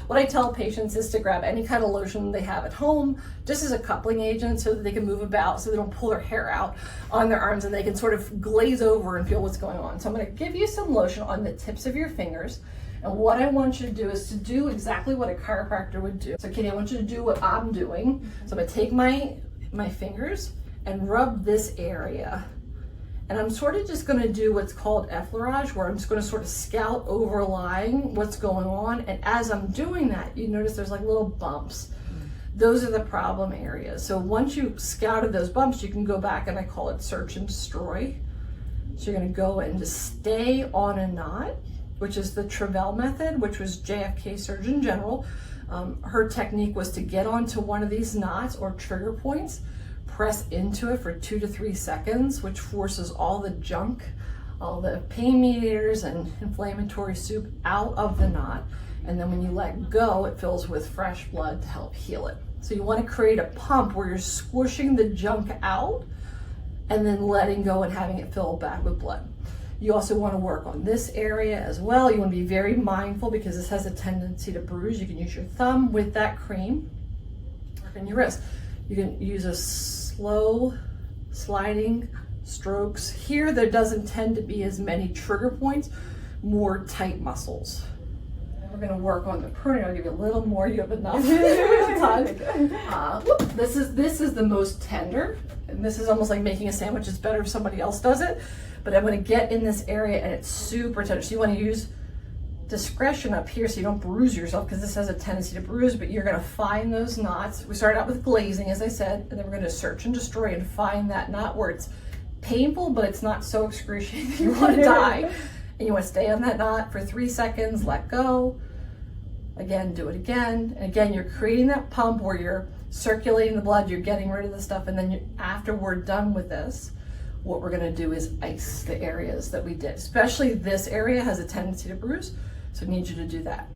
what I tell patients is to grab any kind of lotion they have at home, just as a coupling agent so that they can move about, so they don't pull their hair out on their arms and they can sort of glaze over and feel what's going on. So I'm gonna give you some lotion on the tips of your fingers. And what I want you to do is to do exactly what a chiropractor would do. So Katie, I want you to do what I'm doing. So I'm gonna take my fingers and rub this area. And I'm sort of just gonna do what's called effleurage, where I'm just gonna sort of scout overlying what's going on. And as I'm doing that, you notice there's like little bumps. Those are the problem areas. So once you scouted those bumps, you can go back, and I call it search and destroy. So you're gonna go and just stay on a knot, which is the Travell method, which was JFK Surgeon General. Her technique was to get onto one of these knots or trigger points, press into it for 2 to 3 seconds, which forces all the junk, all the pain mediators and inflammatory soup out of the knot. And then when you let go, it fills with fresh blood to help heal it. So you want to create a pump where you're squishing the junk out and then letting go and having it fill back with blood. You also want to work on this area as well. You want to be very mindful because this has a tendency to bruise. You can use your thumb with that cream, work on your wrist. You can use a slow sliding strokes. Here there doesn't tend to be as many trigger points, more tight muscles. And we're going to work on the pruning. I'll give you a little more. You have enough. This is the most tender, and this is almost like making a sandwich. It's better if somebody else does it, but I'm going to get in this area and it's super tender. So you want to use discretion up here so you don't bruise yourself, because this has a tendency to bruise, but you're going to find those knots. We started out with glazing, as I said, and then we're going to search and destroy and find that knot where it's painful, but it's not so excruciating you want to die. And you want to stay on that knot for 3 seconds, let go. Again, do it again. And again, you're creating that pump where you're circulating the blood, you're getting rid of the stuff, and then after we're done with this, what we're going to do is ice the areas that we did. Especially this area has a tendency to bruise, so I need you to do that.